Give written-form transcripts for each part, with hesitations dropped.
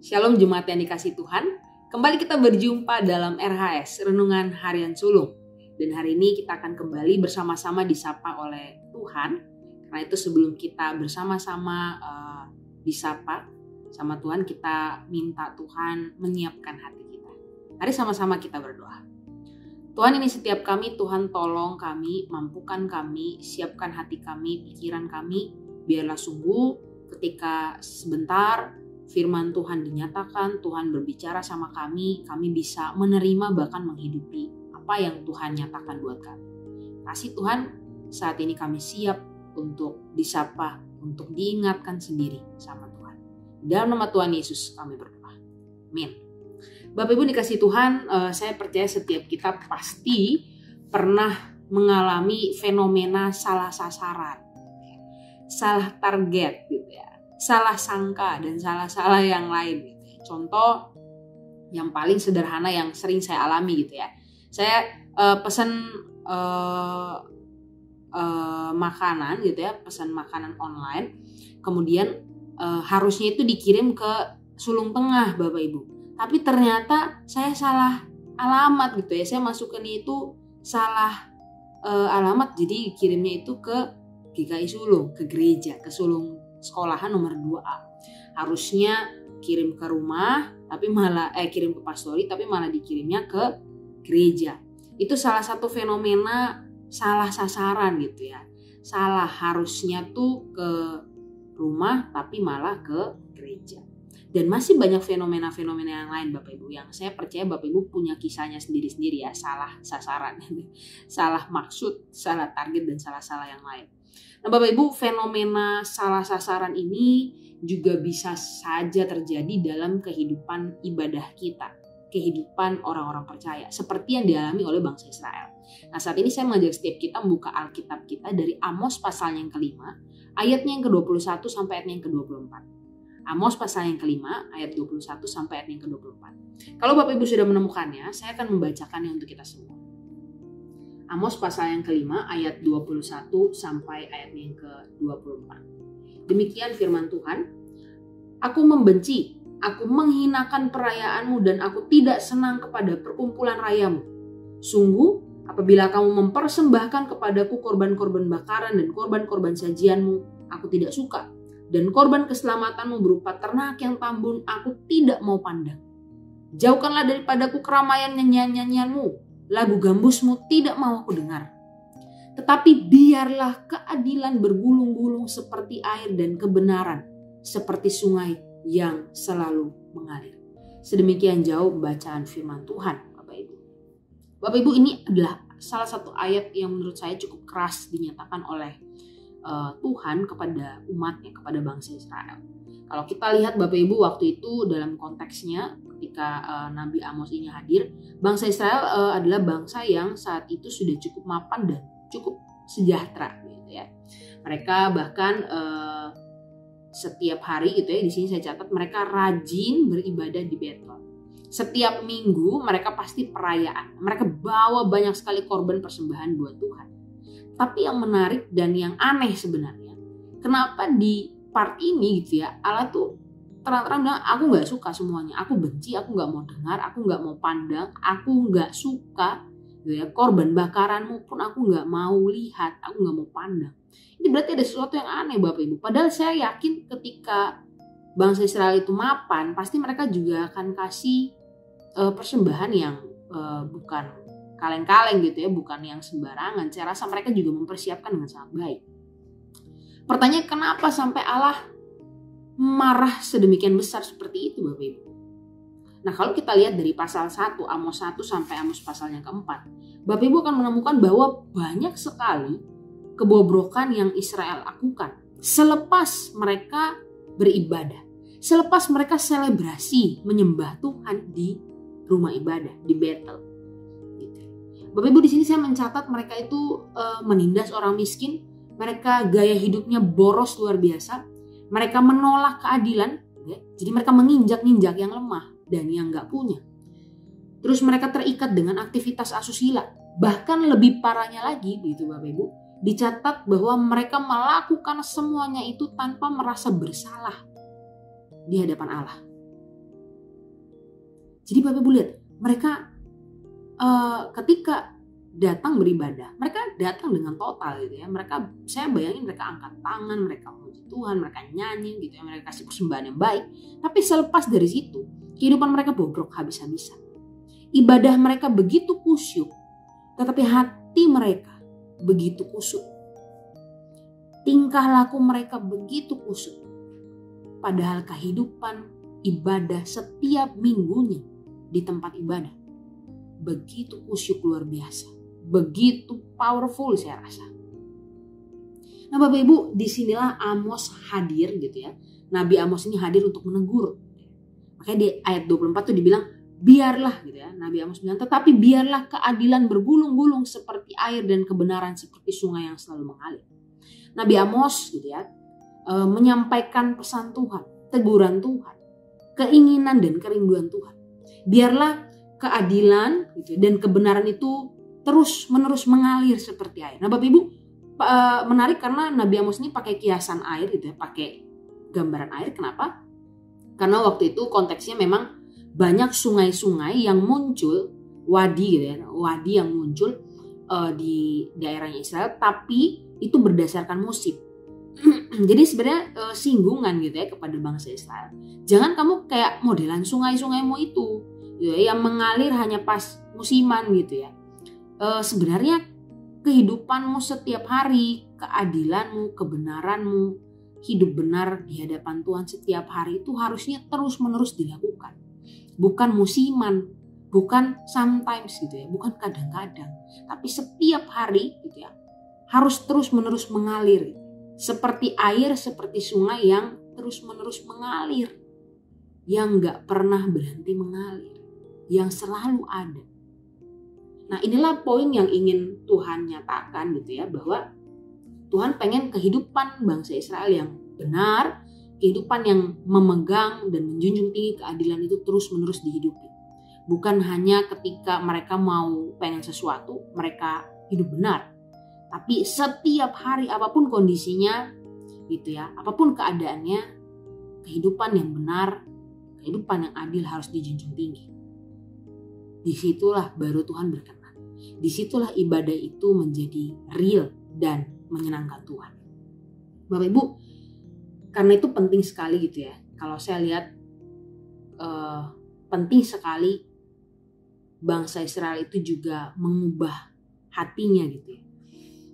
Shalom Jemaat yang dikasih Tuhan. Kembali kita berjumpa dalam RHS, Renungan Harian Sulung. Dan hari ini kita akan kembali bersama-sama disapa oleh Tuhan. Karena itu sebelum kita bersama-sama disapa sama Tuhan, kita minta Tuhan menyiapkan hati kita. Mari sama-sama kita berdoa. Tuhan, ini setiap kami, Tuhan tolong kami, mampukan kami, siapkan hati kami, pikiran kami. Biarlah sungguh ketika sebentar firman Tuhan dinyatakan, Tuhan berbicara sama kami bisa menerima bahkan menghidupi apa yang Tuhan nyatakan buat kami. Kasih Tuhan, saat ini kami siap untuk disapa, untuk diingatkan sendiri sama Tuhan. Dalam nama Tuhan Yesus kami berdoa. Amin. Bapak Ibu dikasih Tuhan, saya percaya setiap kita pasti pernah mengalami fenomena salah sasaran, salah target gitu ya, salah sangka dan salah-salah yang lain gitu ya. Contoh yang paling sederhana yang sering saya alami gitu ya. Saya pesan makanan gitu ya, pesan makanan online. Kemudian harusnya itu dikirim ke Sulung Tengah Bapak Ibu. Tapi ternyata saya salah alamat gitu ya. Saya masukin itu salah alamat, jadi kirimnya itu ke GKI Sulung, ke gereja, ke Sulung sekolahan nomor 2A. Harusnya kirim ke rumah, tapi malah kirim ke pastori, tapi malah dikirimnya ke gereja. Itu salah satu fenomena salah sasaran gitu ya. Salah, harusnya tuh ke rumah, tapi malah ke gereja. Dan masih banyak fenomena-fenomena yang lain Bapak Ibu, yang saya percaya Bapak Ibu punya kisahnya sendiri-sendiri ya. Salah sasaran, salah maksud, salah target, dan salah-salah yang lain. Nah Bapak Ibu, fenomena salah sasaran ini juga bisa saja terjadi dalam kehidupan ibadah kita, kehidupan orang-orang percaya, seperti yang dialami oleh bangsa Israel. Nah saat ini saya mengajak setiap kita membuka Alkitab kita dari Amos pasal yang kelima, ayatnya yang ke-21 sampai ayatnya yang ke-24. Amos pasal yang kelima, ayat 21 sampai ayat yang ke-24. Kalau Bapak Ibu sudah menemukannya, saya akan membacakannya untuk kita semua. Amos pasal yang kelima ayat 21 sampai ayat yang ke-24. Demikian firman Tuhan. Aku membenci, aku menghinakan perayaanmu dan aku tidak senang kepada perkumpulan rayamu. Sungguh, apabila kamu mempersembahkan kepadaku korban-korban bakaran dan korban-korban sajianmu, aku tidak suka. Dan korban keselamatanmu berupa ternak yang tambun, aku tidak mau pandang. Jauhkanlah daripadaku keramaian nyanyian-nyanyianmu. Lagu gambusmu tidak mau aku dengar. Tetapi biarlah keadilan bergulung-gulung seperti air dan kebenaran seperti sungai yang selalu mengalir. Sedemikian jauh bacaan firman Tuhan Bapak Ibu. Bapak Ibu, ini adalah salah satu ayat yang menurut saya cukup keras dinyatakan oleh Tuhan kepada umatnya, kepada bangsa Israel. Kalau kita lihat Bapak Ibu, waktu itu dalam konteksnya ketika Nabi Amos ini hadir, bangsa Israel adalah bangsa yang saat itu sudah cukup mapan dan cukup sejahtera gitu ya. Mereka bahkan setiap hari gitu ya, di sini saya catat mereka rajin beribadah di Betel. Setiap minggu mereka pasti perayaan. Mereka bawa banyak sekali korban persembahan buat Tuhan. Tapi yang menarik dan yang aneh sebenarnya, kenapa di part ini gitu ya, Allah tuh terang-terang bilang, aku gak suka semuanya, aku benci, aku gak mau dengar, aku gak mau pandang, aku gak suka gitu ya, korban bakaranmu pun aku gak mau lihat, aku gak mau pandang. Ini berarti ada sesuatu yang aneh Bapak Ibu. Padahal saya yakin ketika bangsa Israel itu mapan, pasti mereka juga akan kasih persembahan yang bukan kaleng-kaleng gitu ya, bukan yang sembarangan. Saya rasa mereka juga mempersiapkan dengan sangat baik. Pertanyaan, kenapa sampai Allah marah sedemikian besar seperti itu Bapak Ibu? Nah kalau kita lihat dari pasal 1, Amos 1 sampai Amos pasal yang keempat, Bapak Ibu akan menemukan bahwa banyak sekali kebobrokan yang Israel lakukan selepas mereka beribadah, selepas mereka selebrasi menyembah Tuhan di rumah ibadah, di Betel. Bapak Ibu, di sini saya mencatat mereka itu menindas orang miskin, mereka gaya hidupnya boros luar biasa, mereka menolak keadilan, ya. Jadi mereka menginjak-injak yang lemah dan yang nggak punya. Terus mereka terikat dengan aktivitas asusila. Bahkan lebih parahnya lagi, begitu Bapak Ibu, dicatat bahwa mereka melakukan semuanya itu tanpa merasa bersalah di hadapan Allah. Jadi Bapak Ibu lihat, mereka ketika datang beribadah, mereka datang dengan total gitu ya. Saya bayangin mereka angkat tangan, mereka memuji Tuhan, mereka nyanyi gitu ya, mereka kasih persembahan yang baik. Tapi selepas dari situ, kehidupan mereka bobrok habis-habisan. Ibadah mereka begitu kusyuk, tetapi hati mereka begitu kusut. Tingkah laku mereka begitu kusut. Padahal kehidupan ibadah setiap minggunya di tempat ibadah begitu kusyuk luar biasa, begitu powerful saya rasa. Nah Bapak Ibu, disinilah Amos hadir gitu ya. Nabi Amos ini hadir untuk menegur. Makanya di ayat 24 tuh dibilang, biarlah gitu ya. Nabi Amos bilang, tetapi biarlah keadilan bergulung-gulung seperti air dan kebenaran seperti sungai yang selalu mengalir. Nabi Amos gitu ya, menyampaikan pesan Tuhan, teguran Tuhan, keinginan dan kerinduan Tuhan. Biarlah keadilan gitu, dan kebenaran itu terus menerus mengalir seperti air. Nah Bapak Ibu, menarik karena Nabi Amos ini pakai kiasan air gitu ya, pakai gambaran air. Kenapa? Karena waktu itu konteksnya memang banyak sungai-sungai yang muncul, wadi gitu ya, wadi yang muncul di daerahnya Israel, tapi itu berdasarkan musim. Jadi sebenarnya singgungan gitu ya kepada bangsa Israel. Jangan kamu kayak modelan sungai-sungaimu itu gitu ya, yang mengalir hanya pas musiman gitu ya. Sebenarnya kehidupanmu setiap hari, keadilanmu, kebenaranmu, hidup benar di hadapan Tuhan setiap hari itu harusnya terus-menerus dilakukan. Bukan musiman, bukan sometimes gitu ya, bukan kadang-kadang, tapi setiap hari gitu ya, harus terus-menerus mengalir. Seperti air, seperti sungai yang terus-menerus mengalir, yang gak pernah berhenti mengalir, yang selalu ada. Nah inilah poin yang ingin Tuhan nyatakan gitu ya, bahwa Tuhan pengen kehidupan bangsa Israel yang benar, kehidupan yang memegang dan menjunjung tinggi keadilan itu terus-menerus dihidupi. Bukan hanya ketika mereka mau pengen sesuatu, mereka hidup benar. Tapi setiap hari apapun kondisinya gitu ya, apapun keadaannya, kehidupan yang benar, kehidupan yang adil harus dijunjung tinggi. Disitulah baru Tuhan berkenan. Disitulah ibadah itu menjadi real dan menyenangkan Tuhan. Bapak Ibu, karena itu penting sekali gitu ya. Kalau saya lihat penting sekali bangsa Israel itu juga mengubah hatinya gitu ya.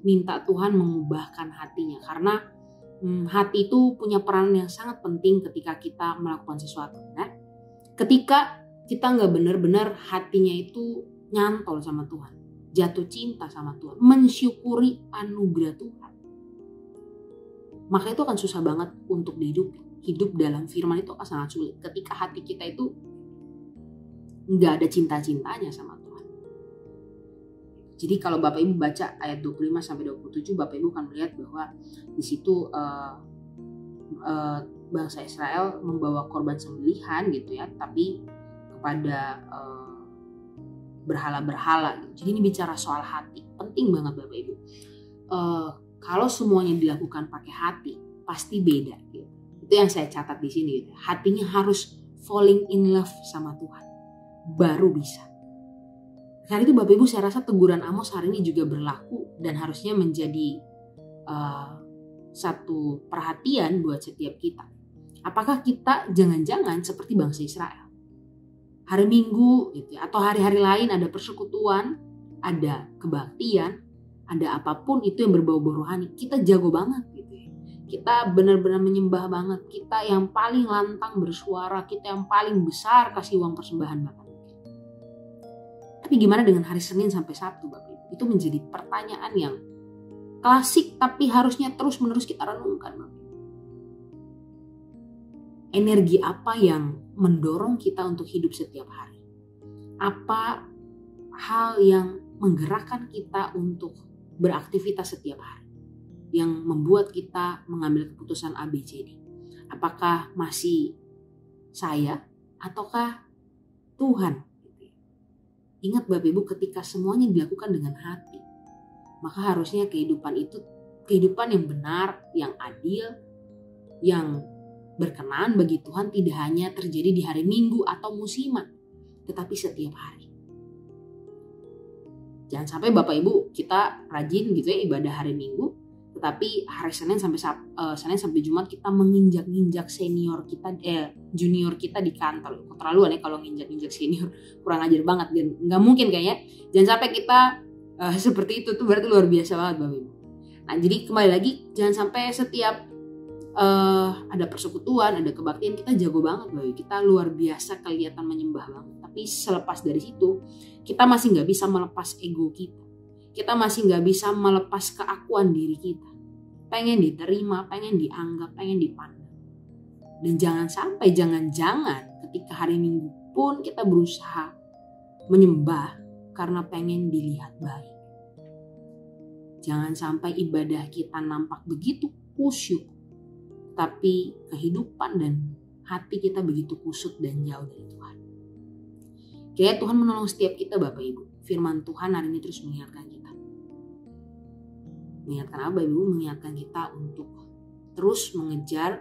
Minta Tuhan mengubahkan hatinya, karena hati itu punya peran yang sangat penting ketika kita melakukan sesuatu. Nah, ketika kita nggak benar-benar hatinya itu nyantol sama Tuhan, jatuh cinta sama Tuhan, mensyukuri anugerah Tuhan, maka itu akan susah banget untuk dihidupi. Hidup dalam firman itu akan sangat sulit ketika hati kita itu nggak ada cinta-cintanya sama Tuhan. Jadi kalau Bapak Ibu baca ayat 25-27, Bapak Ibu akan melihat bahwa di situ bangsa Israel membawa korban sembelihan gitu ya, tapi kepada berhala-berhala. Jadi ini bicara soal hati. Penting banget Bapak Ibu. Kalau semuanya dilakukan pakai hati, pasti beda gitu. Itu yang saya catat di sini gitu. Hatinya harus falling in love sama Tuhan, baru bisa. Karena itu Bapak Ibu, saya rasa teguran Amos hari ini juga berlaku dan harusnya menjadi satu perhatian buat setiap kita. Apakah kita jangan-jangan seperti bangsa Israel? Hari Minggu gitu, atau hari-hari lain ada persekutuan, ada kebaktian, ada apapun itu yang berbau-bau rohani, kita jago banget gitu ya. Kita benar-benar menyembah banget, kita yang paling lantang bersuara, kita yang paling besar kasih uang persembahan Bapak. Tapi gimana dengan hari Senin sampai Sabtu Bapak Ibu? Itu menjadi pertanyaan yang klasik tapi harusnya terus-menerus kita renungkan Bapak Ibu. Energi apa yang mendorong kita untuk hidup setiap hari? Apa hal yang menggerakkan kita untuk beraktivitas setiap hari? Yang membuat kita mengambil keputusan ABCD? Apakah masih saya ataukah Tuhan? Ingat Bapak Ibu, ketika semuanya dilakukan dengan hati, maka harusnya kehidupan itu kehidupan yang benar, yang adil, yang berkenan bagi Tuhan tidak hanya terjadi di hari Minggu atau musiman, tetapi setiap hari. Jangan sampai Bapak Ibu kita rajin gitu ya ibadah hari Minggu, tetapi hari Senin sampai Jumat kita menginjak-injak junior kita di kantor. Keterlaluan ya kalau nginjak-injak senior, kurang ajar banget dan nggak mungkin kayaknya. Jangan sampai kita seperti itu tuh berarti luar biasa banget Bapak Ibu. Nah jadi kembali lagi jangan sampai setiap ada persekutuan, ada kebaktian kita jago banget Bapak Ibu. Kita luar biasa kelihatan menyembah banget. Tapi selepas dari situ kita masih nggak bisa melepas ego kita. Kita masih nggak bisa melepas keakuan diri kita. Pengen diterima, pengen dianggap, pengen dipandang. Dan jangan ketika hari Minggu pun kita berusaha menyembah karena pengen dilihat baik. Jangan sampai ibadah kita nampak begitu kusyuk, tapi kehidupan dan hati kita begitu kusut dan jauh dari Tuhan. Kiranya Tuhan menolong setiap kita Bapak Ibu. Firman Tuhan hari ini terus mengingatkan kita. Mengingatkan apa Ibu? Mengingatkan kita untuk terus mengejar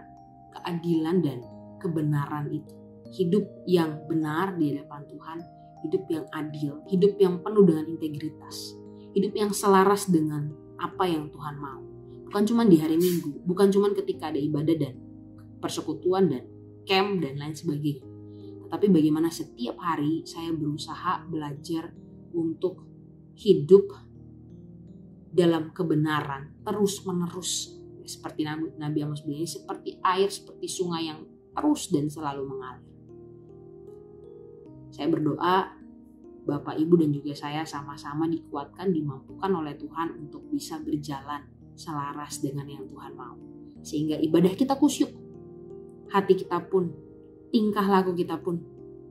keadilan dan kebenaran itu. Hidup yang benar di hadapan Tuhan, hidup yang adil, hidup yang penuh dengan integritas, hidup yang selaras dengan apa yang Tuhan mau. Bukan cuma di hari Minggu, bukan cuma ketika ada ibadah dan persekutuan dan camp dan lain sebagainya. Tetapi bagaimana setiap hari saya berusaha belajar untuk hidup dalam kebenaran terus-menerus. Seperti Nabi Amos bilang, seperti air, seperti sungai yang terus dan selalu mengalir. Saya berdoa Bapak Ibu dan juga saya sama-sama dikuatkan, dimampukan oleh Tuhan untuk bisa berjalan selaras dengan yang Tuhan mau. Sehingga ibadah kita kusyuk, hati kita pun, tingkah laku kita pun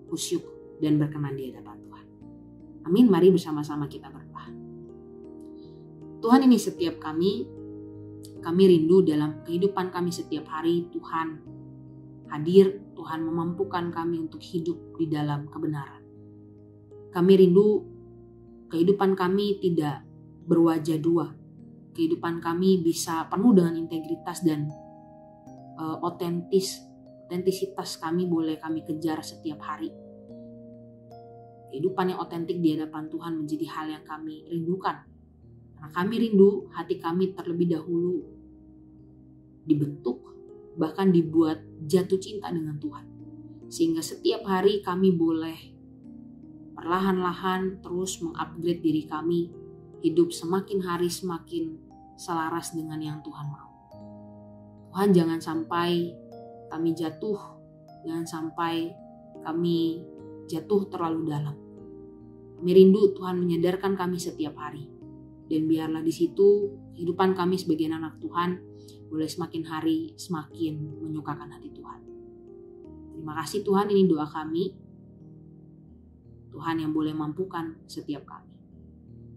kusyuk dan berkenan di hadapan Tuhan. Amin, mari bersama-sama kita berdoa. Tuhan, ini setiap kami rindu dalam kehidupan kami setiap hari. Tuhan hadir, Tuhan memampukan kami untuk hidup di dalam kebenaran. Kami rindu kehidupan kami tidak berwajah dua. Kehidupan kami bisa penuh dengan integritas dan otentisitas kami boleh kami kejar setiap hari. Kehidupan yang otentik di hadapan Tuhan menjadi hal yang kami rindukan. Karena kami rindu hati kami terlebih dahulu dibentuk, bahkan dibuat jatuh cinta dengan Tuhan. Sehingga setiap hari kami boleh perlahan-lahan terus mengupgrade diri kami, hidup semakin hari semakin selaras dengan yang Tuhan mau. Tuhan, jangan sampai kami jatuh, jangan sampai kami jatuh terlalu dalam. Kami rindu Tuhan menyadarkan kami setiap hari. Dan biarlah di situ kehidupan kami sebagai anak Tuhan boleh semakin hari semakin menyukakan hati Tuhan. Terima kasih Tuhan, ini doa kami. Tuhan yang boleh mampukan setiap kami.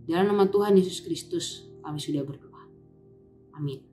Dalam nama Tuhan Yesus Kristus kami sudah berdoa. Amin.